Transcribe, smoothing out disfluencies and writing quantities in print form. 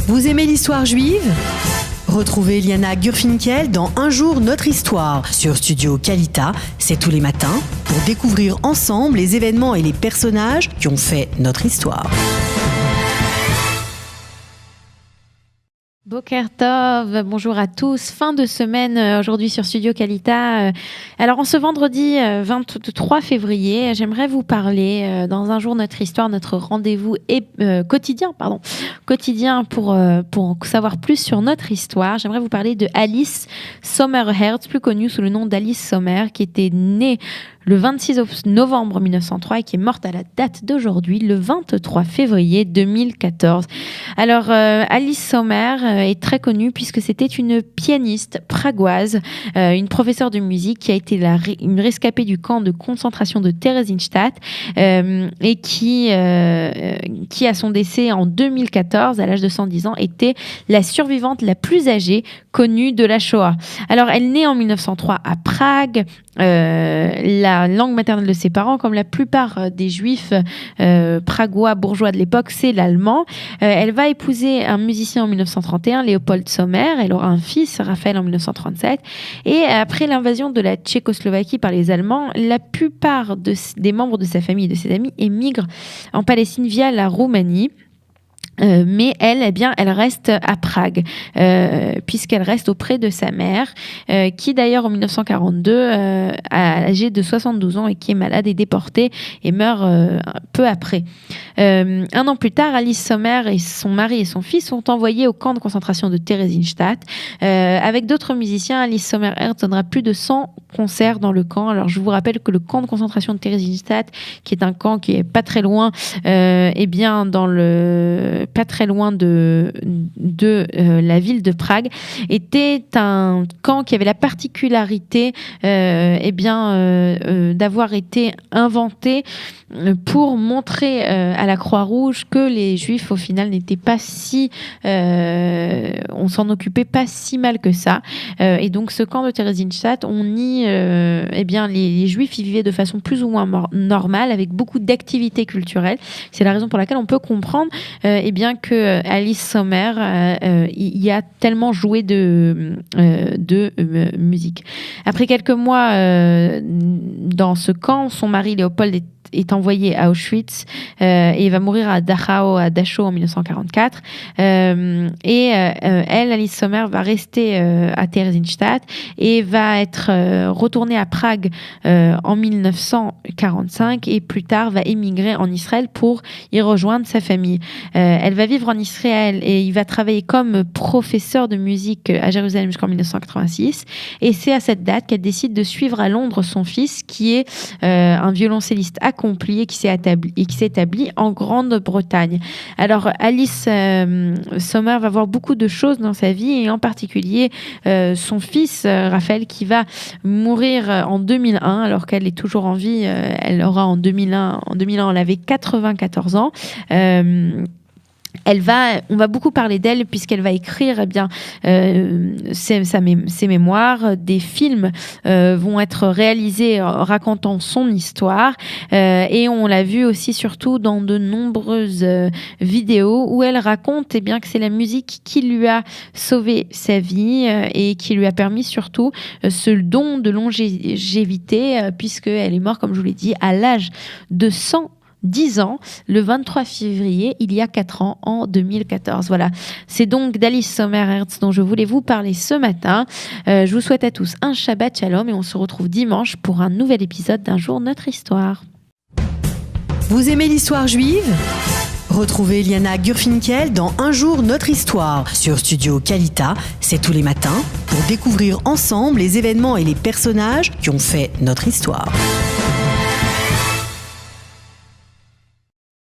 Vous aimez l'histoire juive ? Retrouvez Liana Gurfinkel dans Un jour notre histoire sur Studio Kalita, c'est tous les matins, pour découvrir ensemble les événements et les personnages qui ont fait notre histoire. Boker Tov, bonjour à tous. Fin de semaine aujourd'hui sur Studio Kalita. Alors en ce vendredi 23 février, j'aimerais vous parler dans Un jour notre histoire, notre rendez-vous quotidien pour savoir plus sur notre histoire. J'aimerais vous parler de Alice Sommer-Herz, plus connue sous le nom d'Alice Sommer, qui était née le 26 novembre 1903 et qui est morte à la date d'aujourd'hui, le 23 février 2014. Alors, Alice Sommer est très connue puisque c'était une pianiste pragoise, une professeure de musique qui a été une rescapée du camp de concentration de Theresienstadt et qui, à son décès en 2014, à l'âge de 110 ans, était la survivante la plus âgée connue de la Shoah. Alors, elle naît en 1903 à Prague. La langue maternelle de ses parents, comme la plupart des juifs pragois bourgeois de l'époque, c'est l'allemand. Elle va épouser un musicien en 1931, Léopold Sommer. Elle aura un fils, Raphaël, en 1937. Et après l'invasion de la Tchécoslovaquie par les Allemands, la plupart des membres de sa famille et de ses amis émigrent en Palestine via la Roumanie. Mais elle reste à Prague, puisqu'elle reste auprès de sa mère, qui d'ailleurs en 1942, âgée de 72 ans et qui est malade et déportée et meurt peu après. Un an plus tard, Alice Sommer et son mari et son fils sont envoyés au camp de concentration de Theresienstadt. Avec d'autres musiciens, Alice Sommer-Herz donnera plus de 100 concerts dans le camp. Alors je vous rappelle que le camp de concentration de Theresienstadt, qui est un camp qui est pas très loin, pas très loin de la ville de Prague, était un camp qui avait la particularité d'avoir été inventé pour montrer à la Croix-Rouge que les Juifs au final n'étaient pas on s'en occupait pas si mal que ça. Et donc ce camp de Theresienstadt, les Juifs y vivaient de façon plus ou moins normale, avec beaucoup d'activités culturelles. C'est la raison pour laquelle on peut comprendre que Alice Sommer y a tellement joué de musique. Après quelques mois dans ce camp, son mari Léopold est envoyé à Auschwitz et va mourir à Dachau en 1944. Alice Sommer va rester à Theresienstadt et va être retournée à Prague en 1945 et plus tard va émigrer en Israël pour y rejoindre sa famille. Elle va vivre en Israël et il va travailler comme professeur de musique à Jérusalem jusqu'en 1986. Et c'est à cette date qu'elle décide de suivre à Londres son fils, qui est un violoncelliste accompli et qui s'est établi en Grande-Bretagne. Alors Alice Sommer va voir beaucoup de choses dans sa vie et en particulier son fils Raphaël, qui va mourir en 2001 alors qu'elle est toujours en vie. Elle aura en 2001 elle avait 94 ans. On va beaucoup parler d'elle puisqu'elle va écrire ses mémoires. Des films vont être réalisés racontant son histoire et on l'a vu aussi surtout dans de nombreuses vidéos où elle raconte que c'est la musique qui lui a sauvé sa vie et qui lui a permis surtout ce don de longévité puisqu'elle est morte, comme je vous l'ai dit, à l'âge de 110 ans, le 23 février, il y a 4 ans, en 2014. Voilà, c'est donc d'Alice Sommer-Herz dont je voulais vous parler ce matin. Je vous souhaite à tous un Shabbat Shalom et on se retrouve dimanche pour un nouvel épisode d'Un jour notre histoire. Vous aimez l'histoire juive ? Retrouvez Liana Gurfinkel dans Un jour notre histoire sur Studio Kalita, c'est tous les matins, pour découvrir ensemble les événements et les personnages qui ont fait notre histoire.